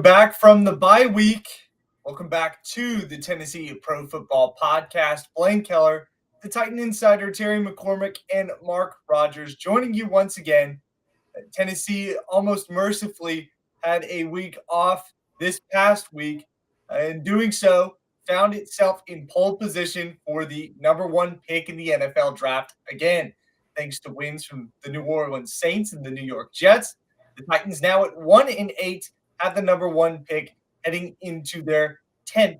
back from the bye week. Welcome back to the Tennessee Pro Football Podcast. Blaine Kellar, the Titan Insider, Terry McCormick, and Mark Rogers joining you once again. Tennessee almost mercifully had a week off this past week, and doing so found itself in pole position for the number one pick in the NFL draft again, thanks to wins from the New Orleans Saints and the New York Jets. The Titans now at 1-8 have the number one pick heading into their 10th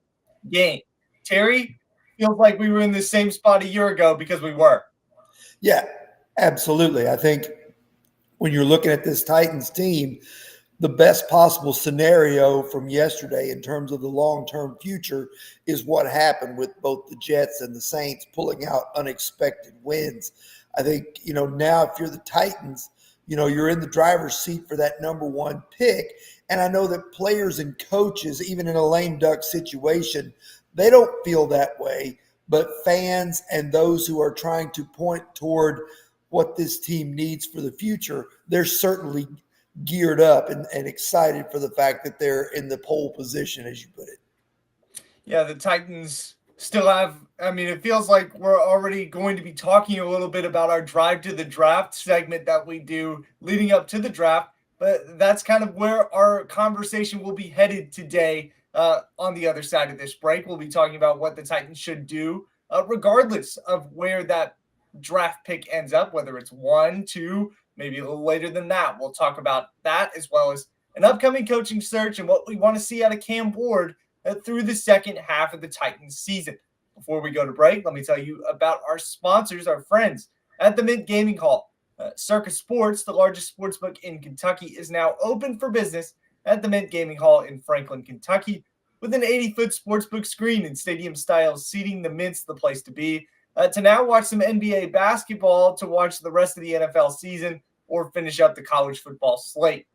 game. Terry, feels like we were in the same spot a year ago because we were. Yeah, absolutely. I think when you're looking at this Titans team, the best possible scenario from yesterday in terms of the long-term future is what happened with both the Jets and the Saints pulling out unexpected wins. I think, now if you're the Titans, you're in the driver's seat for that number one pick. And I know that players and coaches, even in a lame duck situation, they don't feel that way. But fans and those who are trying to point toward what this team needs for the future, they're certainly geared up and excited for the fact that they're in the pole position, as you put it. Yeah, the Titans still have, it feels like we're already going to be talking a little bit about our drive to the draft segment that we do leading up to the draft, but that's kind of where our conversation will be headed today. On the other side of this break, we'll be talking about what the Titans should do, regardless of where that draft pick ends up, whether it's 1, 2, maybe a little later than that. We'll talk about that as well as an upcoming coaching search and what we want to see out of Cam Ward through the second half of the Titans season. Before we go to break, let me tell you about our sponsors, our friends at the Mint Gaming Hall. Circus Sports, the largest sportsbook in Kentucky, is now open for business at the Mint Gaming Hall in Franklin, Kentucky, with an 80-foot sportsbook screen and stadium-style seating. The Mint's the place to be. To now watch some NBA basketball, to watch the rest of the NFL season, or finish up the college football slate.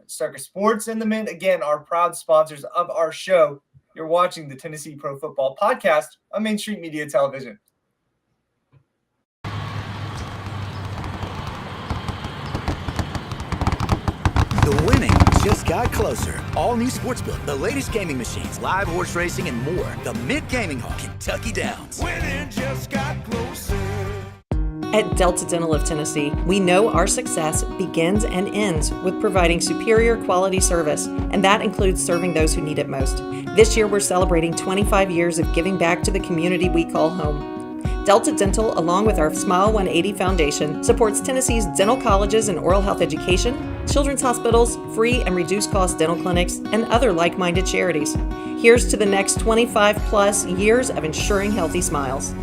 Circus Sports and the Mint, again, are proud sponsors of our show. You're watching the Tennessee Pro Football Podcast on Main Street Media Television. The winning just got closer. All new Sportsbook, the latest gaming machines, live horse racing, and more. The Mint Gaming Hall, Kentucky Downs. Winning just got closer. At Delta Dental of Tennessee, we know our success begins and ends with providing superior quality service, and that includes serving those who need it most. This year, we're celebrating 25 years of giving back to the community we call home. Delta Dental, along with our Smile 180 Foundation, supports Tennessee's dental colleges and oral health education, children's hospitals, free and reduced cost dental clinics, and other like-minded charities. Here's to the next 25 plus years of ensuring healthy smiles.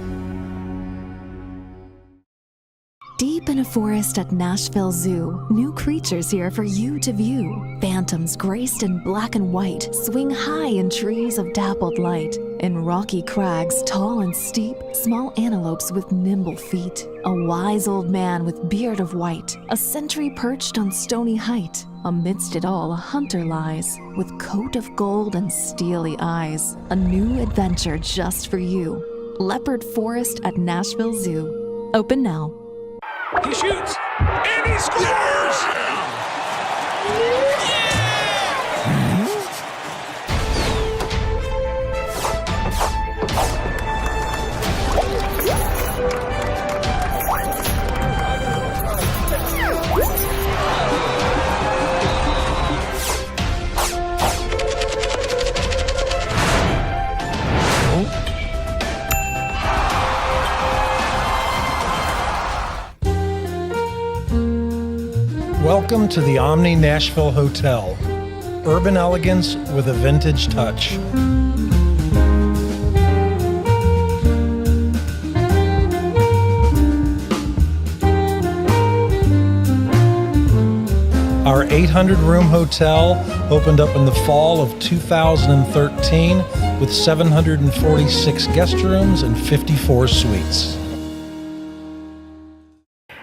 Deep in a forest at Nashville Zoo, new creatures here for you to view. Phantoms graced in black and white swing high in trees of dappled light. In rocky crags, tall and steep, small antelopes with nimble feet. A wise old man with beard of white, a sentry perched on stony height. Amidst it all, a hunter lies, with coat of gold and steely eyes. A new adventure just for you. Leopard Forest at Nashville Zoo. Open now. He shoots, and he scores! Welcome to the Omni Nashville Hotel. Urban elegance with a vintage touch. Our 800-room hotel opened up in the fall of 2013 with 746 guest rooms and 54 suites.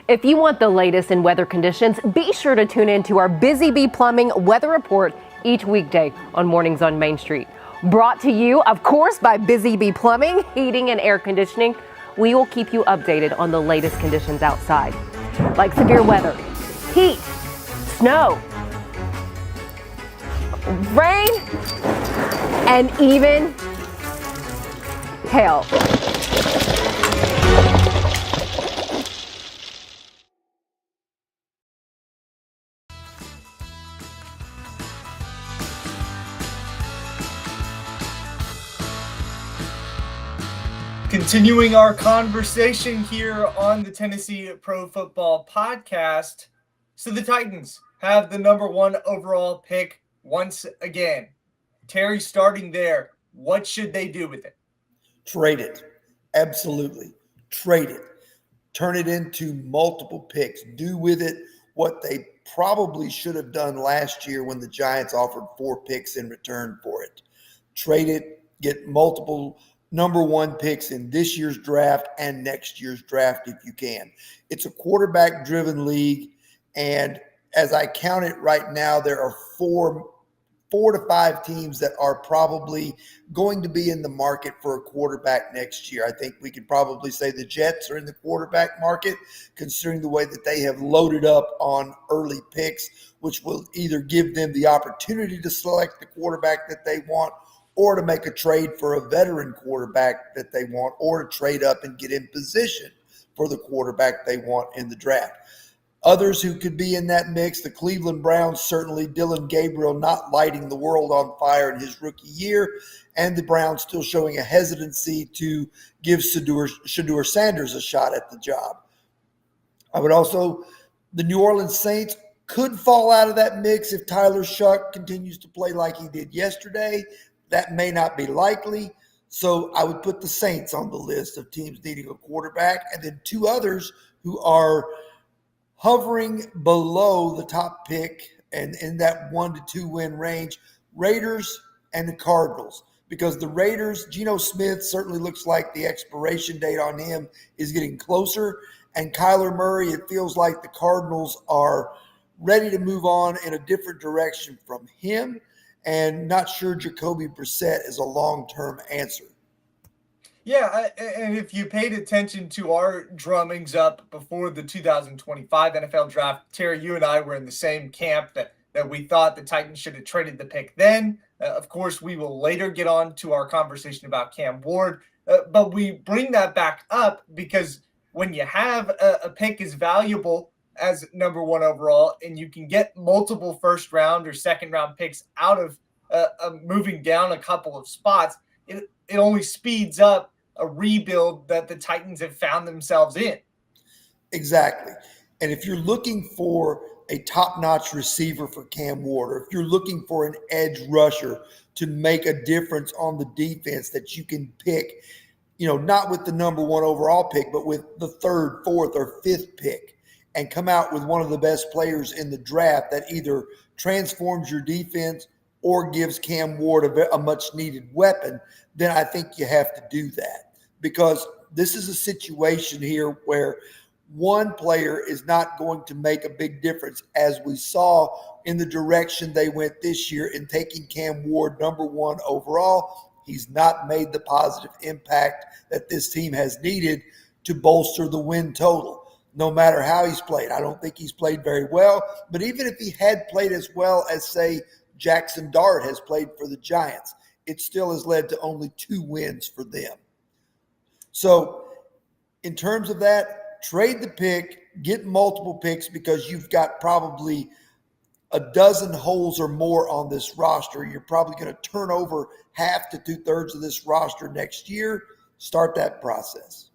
If you want the latest in weather conditions, be sure to tune in to our Busy Bee Plumbing weather report each weekday on Mornings on Main Street. Brought to you, of course, by Busy Bee Plumbing, Heating and Air Conditioning. We will keep you updated on the latest conditions outside, like severe weather, heat, snow, rain, and even hail. Continuing our conversation here on the Tennessee Pro Football Podcast. So the Titans have the number 1 overall pick once again. Terry, starting there, what should they do with it? Trade it. Absolutely. Trade it. Turn it into multiple picks. Do with it what they probably should have done last year when the Giants offered 4 picks in return for it. Trade it. Get multiple number 1 picks in this year's draft and next year's draft if you can. It's a quarterback-driven league, and as I count it right now, there are 4 to 5 teams that are probably going to be in the market for a quarterback next year. I think we could probably say the Jets are in the quarterback market, considering the way that they have loaded up on early picks, which will either give them the opportunity to select the quarterback that they want, or to make a trade for a veteran quarterback that they want, or to trade up and get in position for the quarterback they want in the draft. Others who could be in that mix, the Cleveland Browns, certainly Dillon Gabriel not lighting the world on fire in his rookie year, and the Browns still showing a hesitancy to give Shedeur Sanders a shot at the job. I would also, the New Orleans Saints could fall out of that mix if Tyler Shuck continues to play like he did yesterday. That may not be likely. So I would put the Saints on the list of teams needing a quarterback, and then 2 others who are hovering below the top pick and in that 1 to 2 win range, Raiders and the Cardinals. Because the Raiders, Geno Smith certainly looks like the expiration date on him is getting closer. And Kyler Murray, it feels like the Cardinals are ready to move on in a different direction from him. And not sure Jacoby Brissett is a long-term answer. Yeah, and if you paid attention to our drummings up before the 2025 NFL draft, Terry, you and I were in the same camp that we thought the Titans should have traded the pick then. Of course, we will later get on to our conversation about Cam Ward, but we bring that back up because when you have a pick as valuable as number 1 overall, and you can get multiple first round or second round picks out of moving down a couple of spots, it only speeds up a rebuild that the Titans have found themselves in. Exactly. And if you're looking for a top-notch receiver for Cam Ward, or if you're looking for an edge rusher to make a difference on the defense that you can pick, not with the number 1 overall pick, but with the 3rd, 4th, or 5th pick, and come out with one of the best players in the draft that either transforms your defense or gives Cam Ward a much-needed weapon, then I think you have to do that. Because this is a situation here where one player is not going to make a big difference, as we saw in the direction they went this year in taking Cam Ward number 1 overall. He's not made the positive impact that this team has needed to bolster the win total. No matter how he's played. I don't think he's played very well, but even if he had played as well as, say, Jackson Dart has played for the Giants, it still has led to only 2 wins for them. So in terms of that, trade the pick, get multiple picks, because you've got probably a dozen holes or more on this roster. You're probably going to turn over half to 2/3 of this roster next year. Start that process.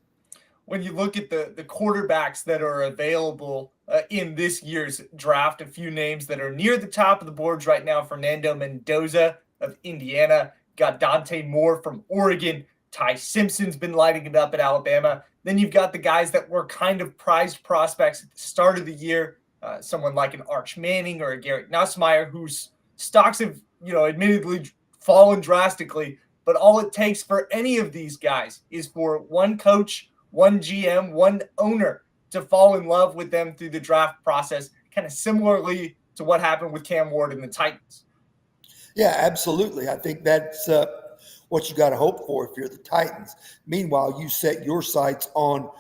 When you look at the quarterbacks that are available in this year's draft, a few names that are near the top of the boards right now: Fernando Mendoza of Indiana, got Dante Moore from Oregon, Ty Simpson's been lighting it up at Alabama. Then you've got the guys that were kind of prized prospects at the start of the year, someone like an Arch Manning or a Garrett Nussmeier, whose stocks have, admittedly fallen drastically. But all it takes for any of these guys is for one coach, one GM, one owner to fall in love with them through the draft process, kind of similarly to what happened with Cam Ward and the Titans. Yeah, absolutely. I think that's what you got to hope for if you're the Titans. Meanwhile, you set your sights on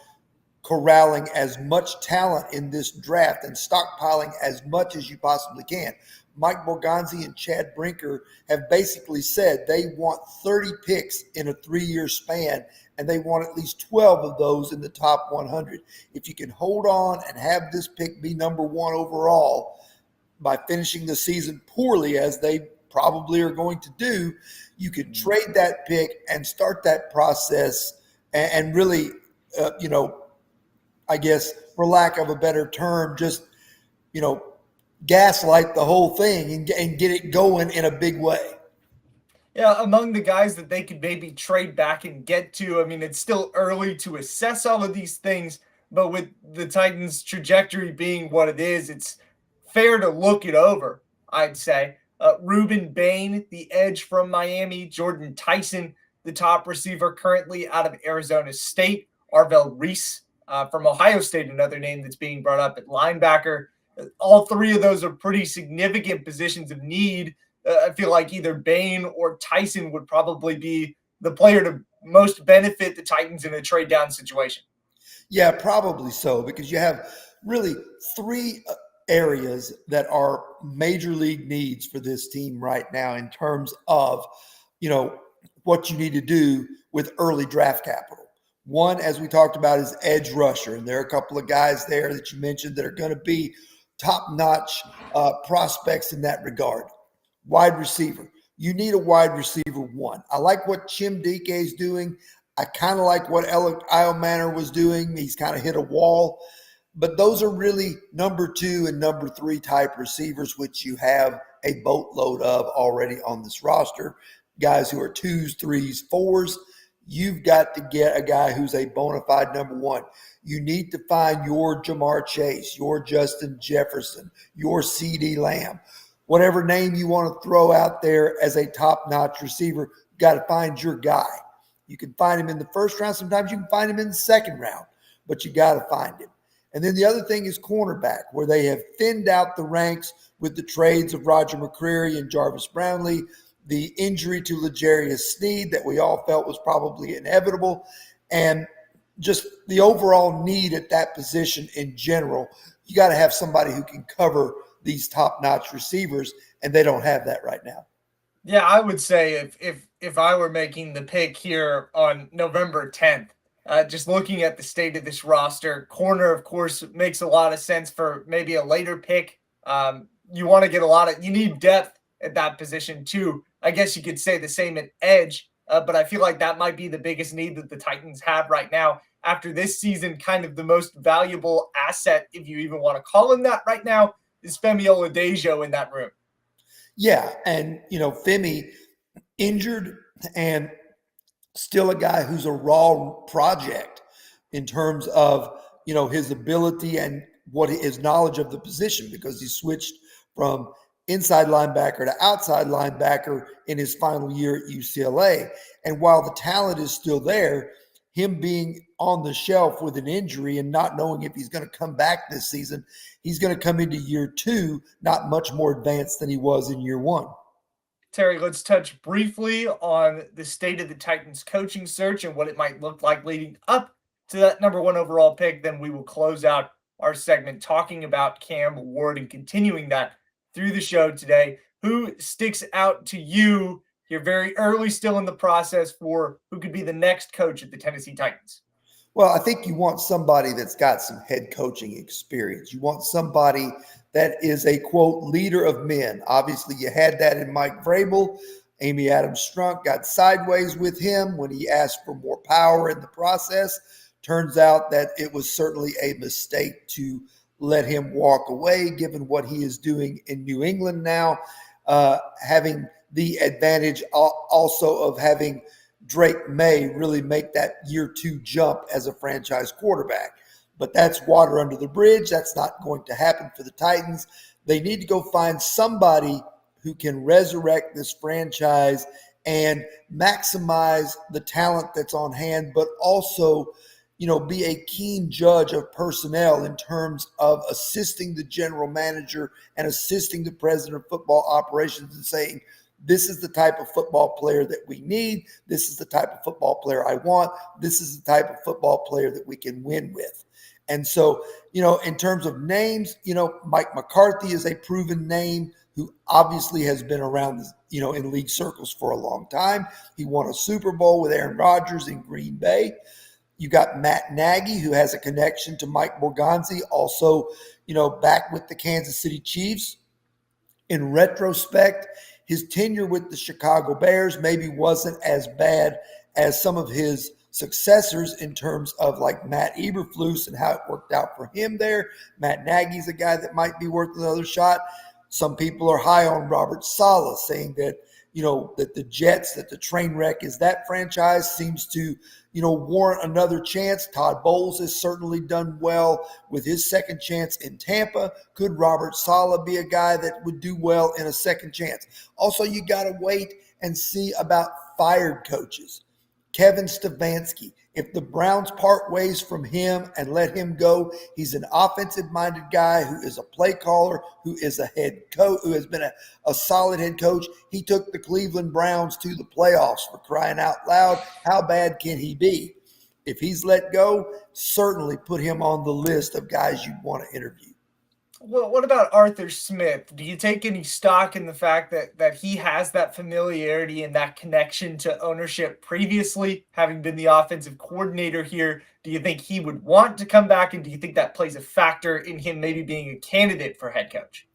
corralling as much talent in this draft and stockpiling as much as you possibly can. Mike Borgonzi and Chad Brinker have basically said they want 30 picks in a 3-year span, and they want at least 12 of those in the top 100. If you can hold on and have this pick be number 1 overall by finishing the season poorly, as they probably are going to do, you can trade that pick and start that process and really, I guess, for lack of a better term, just, gaslight the whole thing and get it going in a big way. Yeah, among the guys that they could maybe trade back and get to, I mean, it's still early to assess all of these things, but with the Titans' trajectory being what it is, it's fair to look it over, I'd say. Ruben Bain, the edge from Miami, Jordan Tyson, the top receiver currently out of Arizona State, Arvell Reese from Ohio State, another name that's being brought up at linebacker. All three of those are pretty significant positions of need. I feel like either Bain or Tyson would probably be the player to most benefit the Titans in a trade down situation. Yeah, probably so, because you have really 3 areas that are major league needs for this team right now in terms of, what you need to do with early draft capital. One, as we talked about, is edge rusher. And there are a couple of guys there that you mentioned that are going to be top-notch prospects in that regard. Wide receiver. You need a wide receiver 1. I like what Chim Dike is doing. I kind of like what Io Manor was doing. He's kind of hit a wall. But those are really number 2 and number 3 type receivers, which you have a boatload of already on this roster. Guys who are 2s, 3s, 4s. You've got to get a guy who's a bona fide number 1. You need to find your Jamar Chase, your Justin Jefferson, your CD Lamb. Whatever name you want to throw out there as a top-notch receiver, you got to find your guy. You can find him in the first round. Sometimes you can find him in the second round, but you got to find him. And then the other thing is cornerback, where they have thinned out the ranks with the trades of Roger McCreary and Jarvis Brownlee, the injury to L'Jarius Sneed that we all felt was probably inevitable, and just the overall need at that position in general. You got to have somebody who can cover these top-notch receivers, and they don't have that right now. Yeah, I would say if I were making the pick here on November 10th, just looking at the state of this roster, corner, of course, makes a lot of sense for maybe a later pick. You want to get you need depth at that position too. I guess you could say the same at edge, but I feel like that might be the biggest need that the Titans have right now. After this season, kind of the most valuable asset, if you even want to call him that right now, is Femi Oladejo in that room. Yeah, and, Femi injured and still a guy who's a raw project in terms of, his ability and what his knowledge of the position, because he switched from inside linebacker to outside linebacker in his final year at UCLA. And while the talent is still there, him being on the shelf with an injury and not knowing if he's going to come back this season, he's going to come into year 2 not much more advanced than he was in year 1. Terry, let's touch briefly on the state of the Titans coaching search and what it might look like leading up to that number 1 overall pick. Then we will close out our segment talking about Cam Ward and continuing that through the show today. Who sticks out to you? You're very early still in the process for who could be the next coach at the Tennessee Titans. Well, I think you want somebody that's got some head coaching experience. You want somebody that is a, quote, leader of men. Obviously, you had that in Mike Vrabel. Amy Adams Strunk got sideways with him when he asked for more power in the process. Turns out that it was certainly a mistake to let him walk away, given what he is doing in New England now, having the advantage also of having Drake May really make that year 2 jump as a franchise quarterback. But that's water under the bridge. That's not going to happen for the Titans. They need to go find somebody who can resurrect this franchise and maximize the talent that's on hand, but also, be a keen judge of personnel in terms of assisting the general manager and assisting the president of football operations and saying, this is the type of football player that we need. This is the type of football player I want. This is the type of football player that we can win with. And so, in terms of names, Mike McCarthy is a proven name who obviously has been around, in league circles for a long time. He won a Super Bowl with Aaron Rodgers in Green Bay. You got Matt Nagy, who has a connection to Mike Borgonzi, also, back with the Kansas City Chiefs. In retrospect, his tenure with the Chicago Bears maybe wasn't as bad as some of his successors in terms of like Matt Eberflus and how it worked out for him there. Matt Nagy's a guy that might be worth another shot. Some people are high on Robert Saleh, saying that, that the Jets, that the train wreck is that franchise, seems to, warrant another chance. Todd Bowles has certainly done well with his second chance in Tampa. Could Robert Saleh be a guy that would do well in a second chance? Also, you got to wait and see about fired coaches. Kevin Stefanski, if the Browns part ways from him and let him go, he's an offensive-minded guy who is a play caller, who is a head coach, who has been a solid head coach. He took the Cleveland Browns to the playoffs, for crying out loud. How bad can he be? If he's let go, certainly put him on the list of guys you'd want to interview. Well, what about Arthur Smith? Do you take any stock in the fact that he has that familiarity and that connection to ownership previously, having been the offensive coordinator here? Do you think he would want to come back, and do you think that plays a factor in him maybe being a candidate for head coach?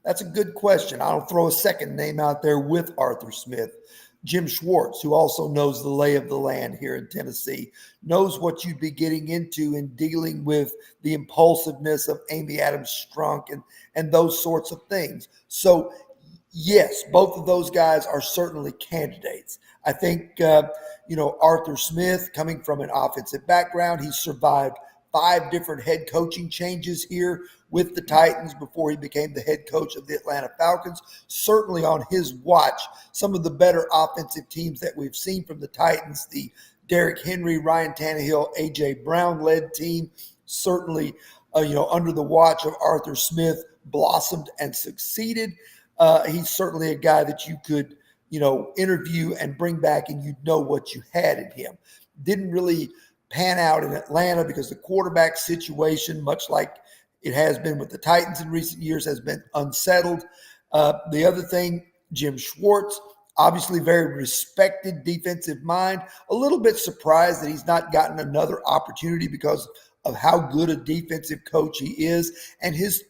That's a good question. I'll throw a second name out there with Arthur Smith. Jim Schwartz, who also knows the lay of the land here in Tennessee, knows what you'd be getting into in dealing with the impulsiveness of Amy Adams Strunk and those sorts of things. So, yes, both of those guys are certainly candidates. I think, Arthur Smith, coming from an offensive background, he's survived 5 different head coaching changes here with the Titans before he became the head coach of the Atlanta Falcons. Certainly on his watch, some of the better offensive teams that we've seen from the Titans, the Derrick Henry, Ryan Tannehill, A.J. Brown-led team, certainly, under the watch of Arthur Smith, blossomed and succeeded. He's certainly a guy that you could, interview and bring back, and you'd know what you had in him. Didn't really pan out in Atlanta because the quarterback situation, much like it has been with the Titans in recent years, has been unsettled. The other thing, Jim Schwartz, obviously very respected defensive mind. A little bit surprised that he's not gotten another opportunity because of how good a defensive coach he is. And his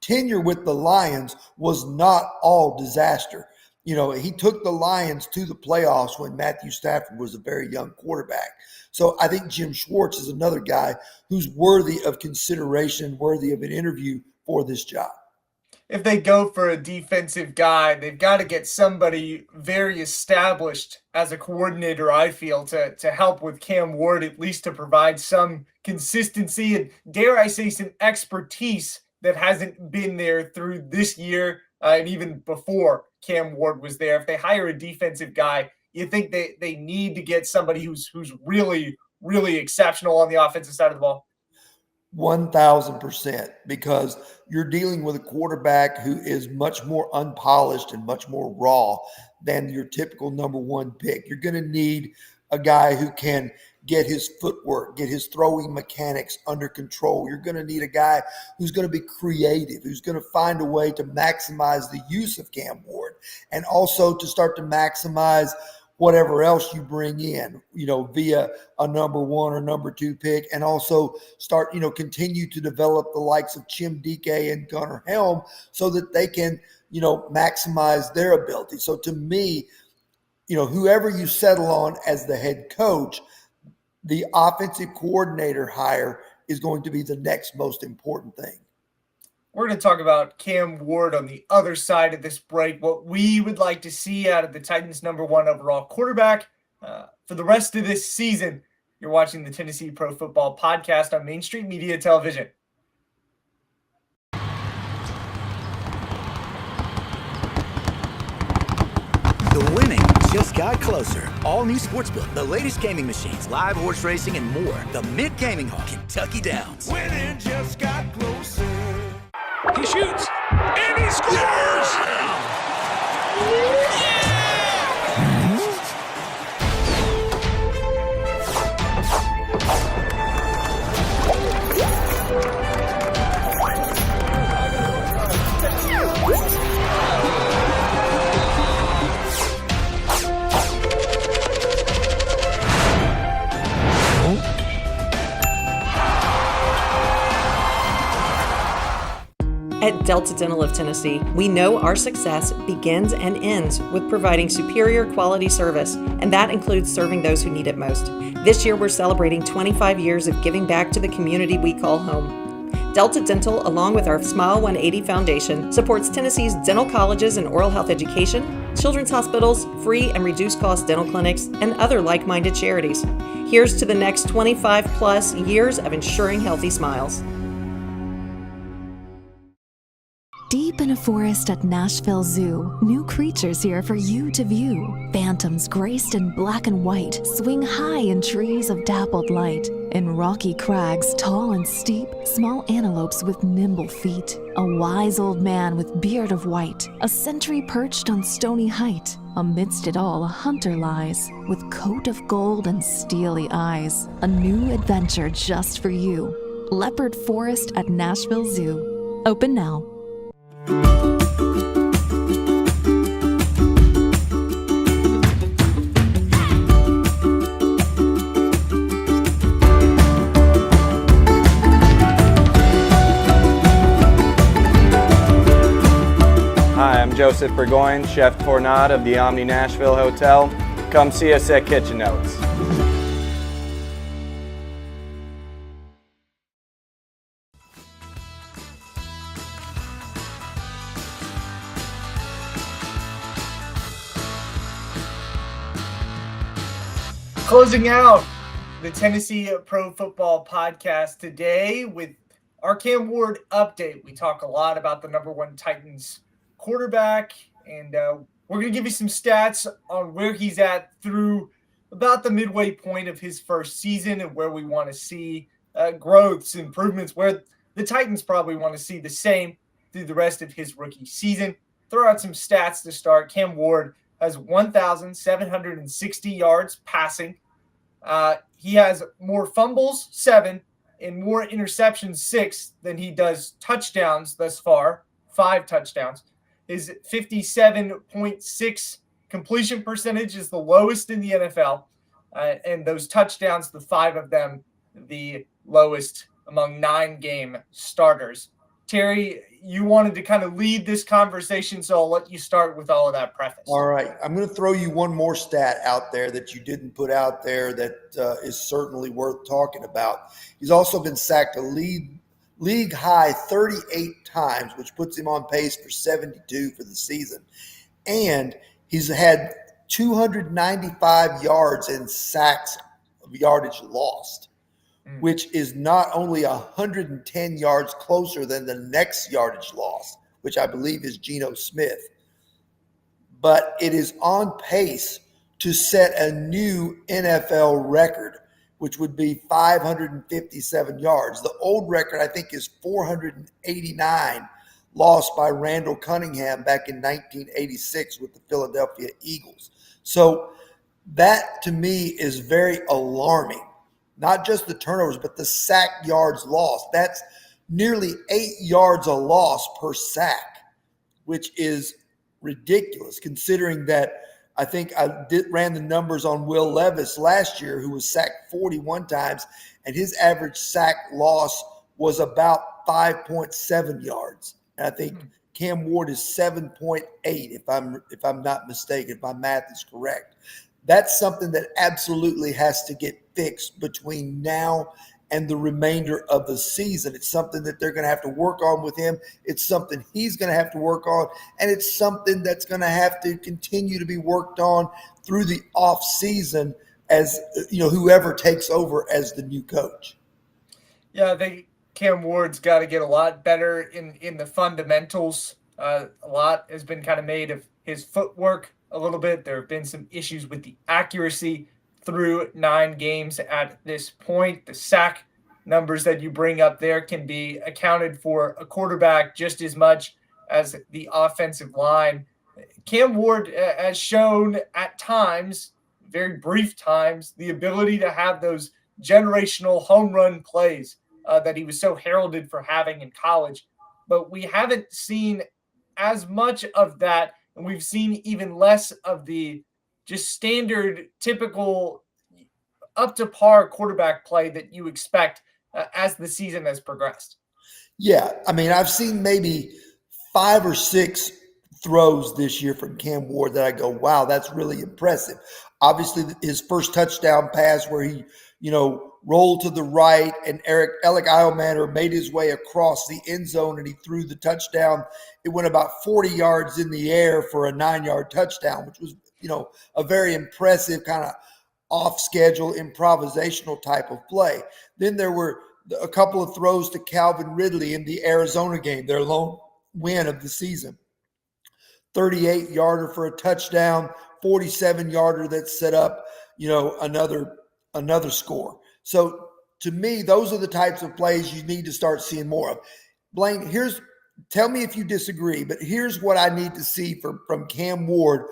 tenure with the Lions was not all disaster. He took the Lions to the playoffs when Matthew Stafford was a very young quarterback. So I think Jim Schwartz is another guy who's worthy of consideration, worthy of an interview for this job. If they go for a defensive guy, they've got to get somebody very established as a coordinator, I feel, to help with Cam Ward, at least to provide some consistency and, dare I say, some expertise that hasn't been there through this year and even before Cam Ward was there. If they hire a defensive guy, you think they need to get somebody who's really, really exceptional on the offensive side of the ball? 1,000%, because you're dealing with a quarterback who is much more unpolished and much more raw than your typical number 1 pick. You're going to need a guy who can get his footwork, get his throwing mechanics under control. You're going to need a guy who's going to be creative, who's going to find a way to maximize the use of Cam Ward, and also to start to maximize whatever else you bring in, via a number 1 or number 2 pick, and also start, continue to develop the likes of Chim Dike and Gunnar Helm so that they can, maximize their ability. So to me, whoever you settle on as the head coach, the offensive coordinator hire is going to be the next most important thing. We're going to talk about Cam Ward on the other side of this break, what we would like to see out of the Titans' number 1 overall quarterback for the rest of this season. You're watching the Tennessee Pro Football Podcast on Main Street Media Television. The winning just got closer. All new Sportsbook, the latest gaming machines, live horse racing, and more. The Mid Gaming Hall, Kentucky Downs. Winning just got closer. He shoots, and he scores! Yeah! At Delta Dental of Tennessee, we know our success begins and ends with providing superior quality service, and that includes serving those who need it most. This year, we're celebrating 25 years of giving back to the community we call home. Delta Dental, along with our Smile 180 Foundation, supports Tennessee's dental colleges and oral health education, children's hospitals, free and reduced cost dental clinics, and other like-minded charities. Here's to the next 25 plus years of ensuring healthy smiles. Deep in a forest at Nashville Zoo, new creatures here for you to view. Phantoms graced in black and white swing high in trees of dappled light. In rocky crags, tall and steep, small antelopes with nimble feet. A wise old man with beard of white, a sentry perched on stony height. Amidst it all, a hunter lies, with coat of gold and steely eyes. A new adventure just for you. Leopard Forest at Nashville Zoo. Open now. Hi, I'm Joseph Burgoyne, Chef Tournade of the Omni Nashville Hotel. Come see us at Kitchen Notes. Closing out the Tennessee Pro Football Podcast today with our Cam Ward update. We talk a lot about the number one Titans quarterback, and we're going to give you some stats on where he's at through about the midway point of his first season and where we want to see growths, improvements, where the Titans probably want to see the same through the rest of his rookie season. Throw out some stats to start. Cam Ward has 1,760 yards passing. He has more fumbles, 7, and more interceptions, 6, than he does touchdowns thus far, 5 touchdowns. His 57.6 completion percentage is the lowest in the NFL, and those touchdowns, the 5 of them, the lowest among 9-game starters. Terry, you wanted to kind of lead this conversation, so I'll let you start with all of that preface. All right. I'm going to throw you one more stat out there that you didn't put out there that is certainly worth talking about. He's also been sacked a league high 38 times, which puts him on pace for 72 for the season. And he's had 295 yards in sacks of yardage lost, which is not only 110 yards closer than the next yardage loss, which I believe is Geno Smith, but it is on pace to set a new NFL record, which would be 557 yards. The old record, I think, is 489, lost by Randall Cunningham back in 1986 with the Philadelphia Eagles. So that, to me, is very alarming. Not just the turnovers, but the sack yards lost. That's nearly 8 yards a loss per sack, which is ridiculous considering that I think ran the numbers on Will Levis last year, who was sacked 41 times, and his average sack loss was about 5.7 yards. And I think Cam Ward is 7.8, if I'm not mistaken, if my math is correct. That's something that absolutely has to get fixed between now and the remainder of the season. It's something that they're going to have to work on with him. It's something he's going to have to work on, and it's something that's going to have to continue to be worked on through the off season as whoever takes over as the new coach. Yeah, I think Cam Ward's got to get a lot better in the fundamentals. A lot has been kind of made of his footwork a little bit. There have been some issues with the accuracy through 9 games at this point. The sack numbers that you bring up there can be accounted for a quarterback just as much as the offensive line. Cam Ward has shown at times, very brief times, the ability to have those generational home run plays that he was so heralded for having in college. But we haven't seen as much of that, and we've seen even less of the just standard, typical, up to par quarterback play that you expect as the season has progressed. Yeah, I mean, I've seen maybe 5 or 6 throws this year from Cam Ward that I go, wow, that's really impressive. Obviously, his first touchdown pass where he, rolled to the right and Alec Eilmaner made his way across the end zone and he threw the touchdown. It went about 40 yards in the air for a 9-yard touchdown, which was, a very impressive kind of off-schedule improvisational type of play. Then there were a couple of throws to Calvin Ridley in the Arizona game, their lone win of the season. 38-yarder for a touchdown, 47-yarder that set up, another score. So to me, those are the types of plays you need to start seeing more of. Blaine, tell me if you disagree, but here's what I need to see from Cam Ward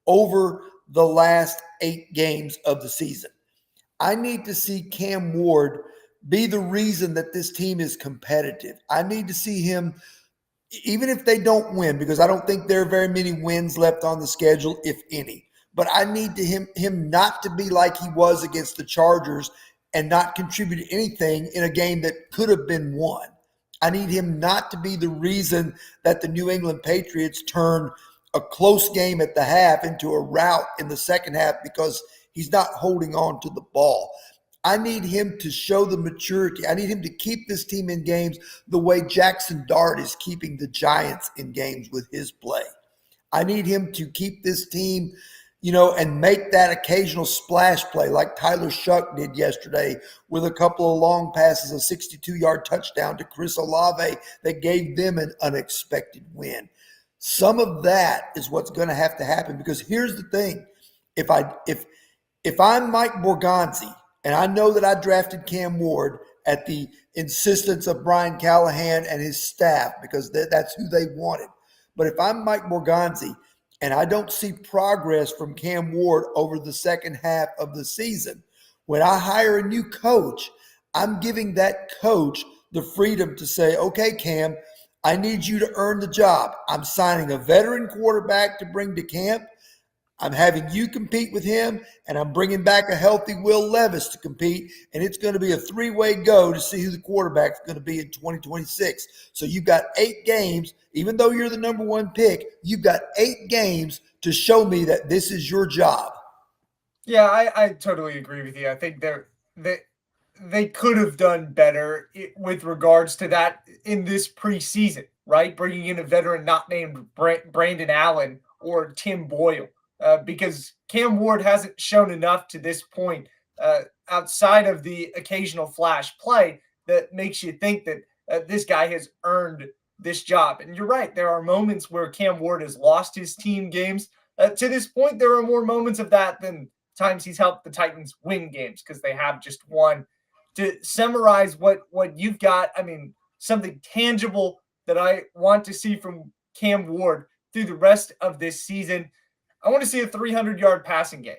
over the last 8 games of the season. I need to see Cam Ward be the reason that this team is competitive. I need to see him, even if they don't win, because I don't think there are very many wins left on the schedule, if any. But I need him not to be like he was against the Chargers and not contribute anything in a game that could have been won. I need him not to be the reason that the New England Patriots turned a close game at the half into a rout in the second half because he's not holding on to the ball. I need him to show the maturity. I need him to keep this team in games the way Jackson Dart is keeping the Giants in games with his play. I need him to keep this team, and make that occasional splash play like Tyler Shuck did yesterday with a couple of long passes, a 62-yard touchdown to Chris Olave that gave them an unexpected win. Some of that is what's going to have to happen, because here's the thing. If I'm Mike Borgonzi, and I know that I drafted Cam Ward at the insistence of Brian Callahan and his staff because that's who they wanted. But if I'm Mike Borgonzi and I don't see progress from Cam Ward over the second half of the season, when I hire a new coach, I'm giving that coach the freedom to say, okay, Cam, I need you to earn the job. I'm signing a veteran quarterback to bring to camp. I'm having you compete with him, and I'm bringing back a healthy Will Levis to compete, and it's going to be a 3-way go to see who the quarterback's going to be in 2026. So you've got 8 games. Even though you're the number 1 pick, you've got 8 games to show me that this is your job. Yeah, I totally agree with you. I think they could have done better with regards to that in this preseason, right? Bringing in a veteran not named Brandon Allen or Tim Boyle. Because Cam Ward hasn't shown enough to this point outside of the occasional flash play that makes you think that this guy has earned this job. And you're right. There are moments where Cam Ward has lost his team games. To this point, there are more moments of that than times he's helped the Titans win games because they have just won. To summarize what you've got, I mean, something tangible that I want to see from Cam Ward through the rest of this season. I want to see a 300-yard passing game.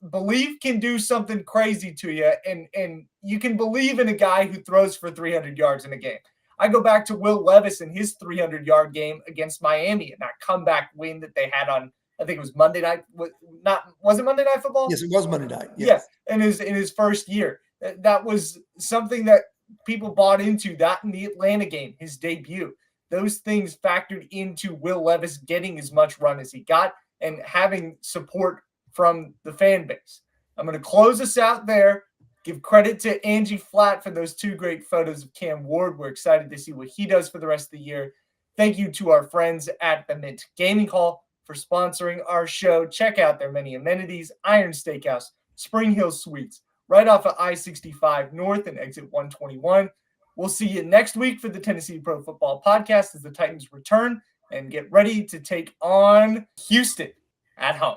Belief can do something crazy to you, and you can believe in a guy who throws for 300 yards in a game. I go back to Will Levis and his 300-yard game against Miami and that comeback win that they had on, I think it was Monday night. Was it Monday Night Football? Yes, it was Monday night. Yes. Yeah, in his first year. That was something that people bought into, that in the Atlanta game, his debut. Those things factored into Will Levis getting as much run as he got and having support from the fan base. I'm going to close us out there. Give credit to Angie Flatt for those 2 great photos of Cam Ward. We're excited to see what he does for the rest of the year. Thank you to our friends at the Mint Gaming Hall for sponsoring our show. Check out their many amenities: Iron Steakhouse, Spring Hill Suites, right off of I-65 North and exit 121. We'll see you next week for the Tennessee Pro Football Podcast as the Titans return and get ready to take on Houston at home.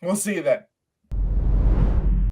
We'll see you then.